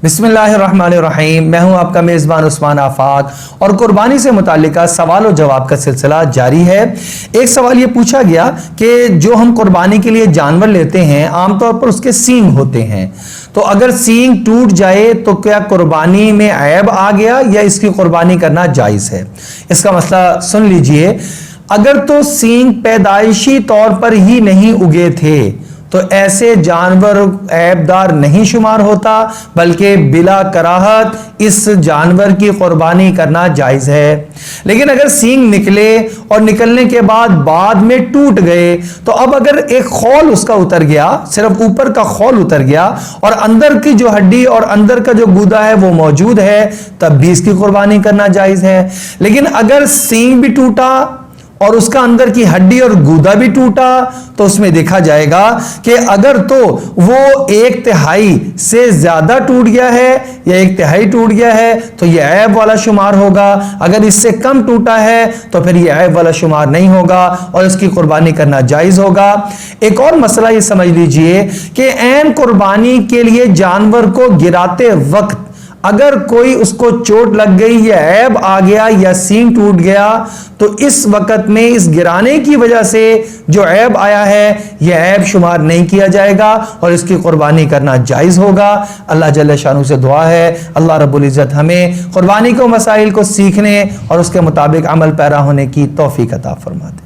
बिस्मिल्लाहिर्रहमानिर्रहीम। मैं हूं आपका मेज़बान उस्मान आफाक और कुर्बानी से मुताल्लिका सवाल और जवाब का सिलसिला जारी है। एक सवाल ये पूछा गया कि जो हम कुर्बानी के लिए जानवर लेते हैं आमतौर पर उसके सींग होते हैं, तो अगर सींग टूट जाए तो क्या कुर्बानी में ऐब आ गया या इसकी कुर्बानी करना जायज़ है? इसका मसला सुन लीजिए। अगर तो सींग पैदाइशी तौर पर ही नहीं उगे थे तो ऐसे जानवर ऐबदार नहीं शुमार होता, बल्कि बिला कराहत इस जानवर की कुर्बानी करना जायज़ है। लेकिन अगर सींग निकले और निकलने के बाद में टूट गए तो अब अगर एक खौल उसका उतर गया, सिर्फ ऊपर का खौल उतर गया और अंदर की जो हड्डी और अंदर का जो गूदा है वो मौजूद है, तब भी इसकी कुर्बानी करना जायज़ है। लेकिन अगर सींग भी टूटा और उसका अंदर की हड्डी और गूदा भी टूटा तो उसमें देखा जाएगा कि अगर तो वो 1/3 से ज्यादा टूट गया है या 1/3 टूट गया है तो यह ऐब वाला शुमार होगा। अगर इससे कम टूटा है तो फिर यह ऐब वाला शुमार नहीं होगा और इसकी कुर्बानी करना जायज होगा। एक और मसला ये समझ लीजिए कि ऐन कुर्बानी के लिए जानवर को गिराते वक्त अगर कोई उसको चोट लग गई या ऐब आ गया या सींग टूट गया तो इस वक्त में इस गिराने की वजह से जो ऐब आया है यह ऐब शुमार नहीं किया जाएगा और इसकी कुर्बानी करना जायज होगा। अल्लाह जल्ल शानू से दुआ है अल्लाह रब्बुल इज्जत हमें कुर्बानी को मसाइल को सीखने और उसके मुताबिक अमल पैरा होने की तौफीक अता फरमा दे।